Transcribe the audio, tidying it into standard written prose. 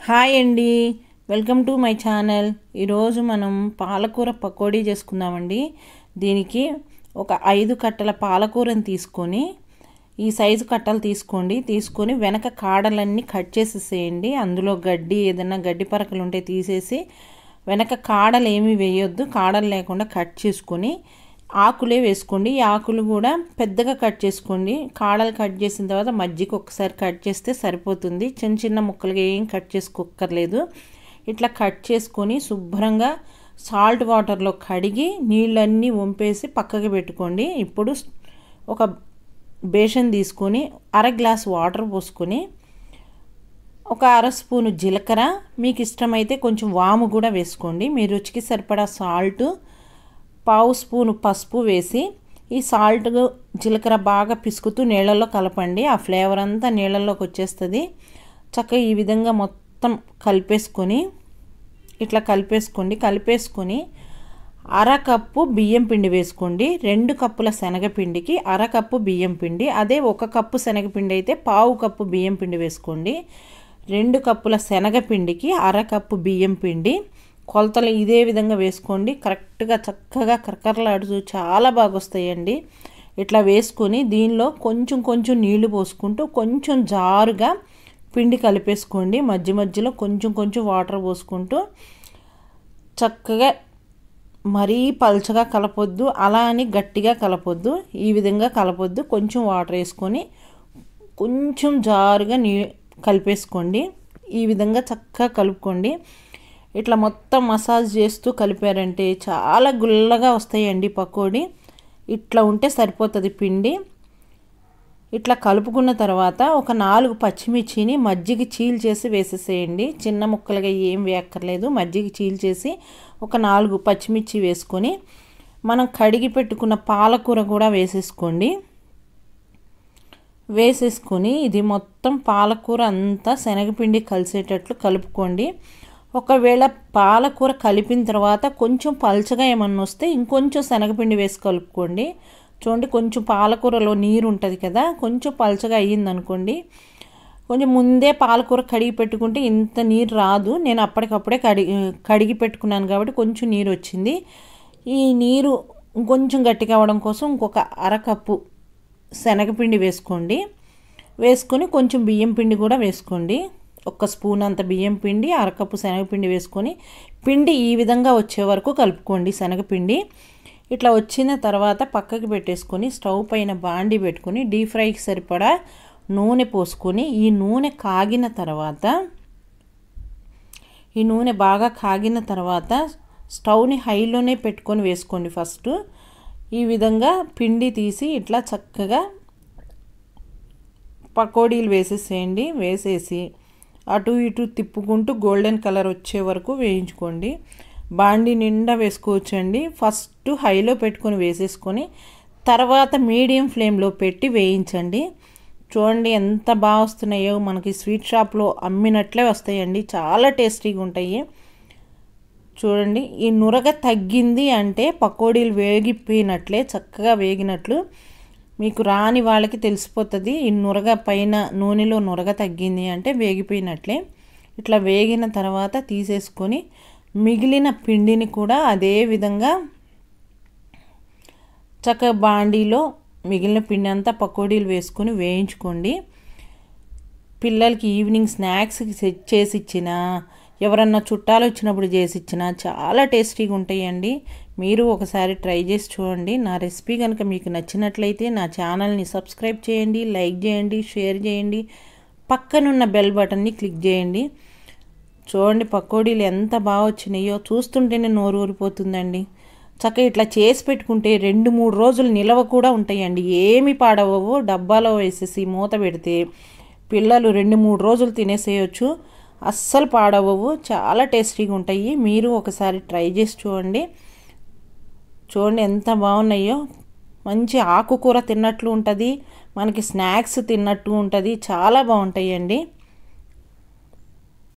Hi అండి, welcome to my channel. ఈరోజు మనం పాలకూర పకోడీ చేసుకుందామండి. దీనికి ఒక 5 కట్టల పాలకూరని తీసుకొని ఈ సైజు కట్టలు తీసుకొని వెనక కాడలన్నీ కట్ చేసేసేయండి. అందులో ఏదైనా గడ్డి పరకలు ఉంటే తీసేసి వెనక కాడలు ఏమీ వేయొద్దు. కాడలు లేకుండా కట్ చేసుకొని ఆకులే వేసుకోండి. ఈ ఆకులు కూడా పెద్దగా కట్ చేసుకోండి. కాడలు కట్ చేసిన తర్వాత మజ్జిగ ఒకసారి కట్ చేస్తే సరిపోతుంది. చిన్న చిన్న ముక్కలుగా ఏం కట్ చేసుకోక్కర్లేదు. ఇట్లా కట్ చేసుకొని శుభ్రంగా సాల్ట్ వాటర్లో కడిగి నీళ్ళన్నీ వంపేసి పక్కకి పెట్టుకోండి. ఇప్పుడు ఒక బేషన్ తీసుకొని 1/2 గ్లాస్ వాటర్ పోసుకొని ఒక 1/2 స్పూను జీలకర్ర, మీకు ఇష్టమైతే కొంచెం వాము కూడా వేసుకోండి. మీ రుచికి సరిపడా సాల్ట్, 1/2 స్పూను పసుపు వేసి ఈ సాల్ట్ జీలకర్ర బాగా పిసుకుతూ నీళ్ళల్లో కలపండి. ఆ ఫ్లేవర్ అంతా నీళ్ళల్లోకి వచ్చేస్తుంది. చక్కగా ఈ విధంగా మొత్తం కలిపేసుకొని ఇట్లా కలిపేసుకొని 1/2 కప్పు బియ్యం పిండి వేసుకోండి. 2 కప్పుల శనగపిండికి 1/2 కప్పు బియ్యం పిండి. అదే 1 కప్పు శనగపిండి అయితే 1/2 కప్పు బియ్యం పిండి వేసుకోండి. 2 కప్పుల శనగపిండికి 1/2 కప్పు బియ్యం పిండి. కొలతలు ఇదే విధంగా వేసుకోండి. కరెక్ట్గా చక్కగా కరకరలాడుతూ చాలా బాగా వస్తాయండి. ఇట్లా వేసుకొని దీనిలో కొంచెం నీళ్లు పోసుకుంటూ కొంచెం జారుగా పిండి కలిపేసుకోండి. మధ్యలో కొంచెం వాటర్ పోసుకుంటూ చక్కగా మరీ పల్చగా కలపొద్దు, అలా అని గట్టిగా కలపొద్దు. ఈ విధంగా కలపొద్దు. కొంచెం వాటర్ వేసుకొని కొంచెం జారుగా కలిపేసుకోండి. ఈ విధంగా చక్కగా కలుపుకోండి. ఇట్లా మొత్తం మసాజ్ చేస్తూ కలిపారంటే చాలా గుల్లగా వస్తాయండి పకోడీ. ఇట్లా ఉంటే సరిపోతుంది పిండి. ఇట్లా కలుపుకున్న తర్వాత ఒక 4 పచ్చిమిర్చిని మజ్జిగ చీల్చేసి వేసేసేయండి. చిన్న ముక్కలుగా ఏం వేయక్కర్లేదు. మజ్జిగ చీల్చేసి ఒక 4 పచ్చిమిర్చి వేసుకొని మనం కడిగి పెట్టుకున్న పాలకూర కూడా వేసేసుకొని ఇది మొత్తం పాలకూర అంతా శనగపిండి కలిసేటట్లు కలుపుకోండి. ఒకవేళ పాలకూర కలిపిన తర్వాత కొంచెం పల్చగా ఏమన్నా వస్తే ఇంకొంచెం శనగపిండి వేసి కలుపుకోండి. చూడండి, కొంచెం పాలకూరలో నీరు ఉంటుంది కదా, కొంచెం పల్చగా అయ్యిందనుకోండి. కొంచెం ముందే పాలకూర కడిగి పెట్టుకుంటే ఇంత నీరు రాదు. నేను అప్పటికప్పుడే కడిగి పెట్టుకున్నాను కాబట్టి కొంచెం నీరు వచ్చింది. ఈ నీరు కొంచెం గట్టిగా అవ్వడం కోసం ఇంకొక 1/2 కప్పు శనగపిండి వేసుకొని కొంచెం బియ్యం పిండి కూడా వేసుకోండి. 1 స్పూన్ అంత బియ్యం పిండి, 1/2 కప్పు శనగపిండి వేసుకొని పిండి ఈ విధంగా వచ్చే వరకు కలుపుకోండి. శనగపిండి ఇట్లా వచ్చిన తర్వాత పక్కకి పెట్టేసుకొని స్టవ్ పైన బాండి పెట్టుకొని డీప్ ఫ్రైకి సరిపడా నూనె పోసుకొని ఈ నూనె బాగా కాగిన తర్వాత స్టవ్ని హైలోనే పెట్టుకొని వేసుకోండి. ఫస్ట్ ఈ విధంగా పిండి తీసి ఇట్లా చక్కగా పకోడీలు వేసేసేయండి. వేసేసి అటు ఇటు తిప్పుకుంటూ గోల్డెన్ కలర్ వచ్చే వరకు వేయించుకోండి. బాండి నిండా వేసుకోవచ్చండి. ఫస్ట్ హైలో పెట్టుకొని వేసేసుకొని తర్వాత మీడియం ఫ్లేమ్లో పెట్టి వేయించండి. చూడండి ఎంత బాగా వస్తున్నాయో, మనకి స్వీట్ షాప్లో అమ్మినట్లే వస్తాయండి. చాలా టేస్టీగా ఉంటాయి. చూడండి, ఈ నురగ తగ్గింది అంటే పకోడీలు వేగిపోయినట్లే, చక్కగా వేగినట్లు. మీకు రాని వాళ్ళకి తెలిసిపోతుంది. ఈ నురగ పైన నూనెలో నురగ తగ్గింది అంటే వేగిపోయినట్లే. ఇట్లా వేగిన తర్వాత తీసేసుకొని మిగిలిన పిండిని కూడా అదే విధంగా చక్కగా బాండీలో మిగిలిన పిండి అంతా పకోడీలు వేసుకొని వేయించుకోండి. పిల్లలకి ఈవినింగ్ స్నాక్స్కి సెట్ చేసి ఇచ్చినా, ఎవరన్నా చుట్టాలు వచ్చినప్పుడు చేసి ఇచ్చినా చాలా టేస్టీగా ఉంటాయండి. మీరు ఒకసారి ట్రై చేసి చూడండి. నా రెసిపీ కనుక మీకు నచ్చినట్లయితే నా ఛానల్ని సబ్స్క్రైబ్ చేయండి, లైక్ చేయండి, షేర్ చేయండి, పక్కనున్న బెల్ బటన్ని క్లిక్ చేయండి. చూడండి పకోడీలు ఎంత బాగా వచ్చినాయో, చూస్తుంటేనే నోరు ఊరిపోతుందండి. చక్కగా ఇట్లా చేసి పెట్టుకుంటే 2-3 రోజులు నిలవ కూడా ఉంటాయండి. ఏమి పాడవవు. డబ్బాలో వేసేసి మూత పెడితే పిల్లలు 2-3 రోజులు తినేసేయచ్చు. అస్సలు పాడవవు. చాలా టేస్టీగా ఉంటాయి. మీరు ఒకసారి ట్రై చేసి చూడండి ఎంత బాగున్నాయో. మంచి ఆకుకూర తిన్నట్లు ఉంటుంది, మనకి స్నాక్స్ తిన్నట్టు ఉంటుంది. చాలా బాగుంటాయండి.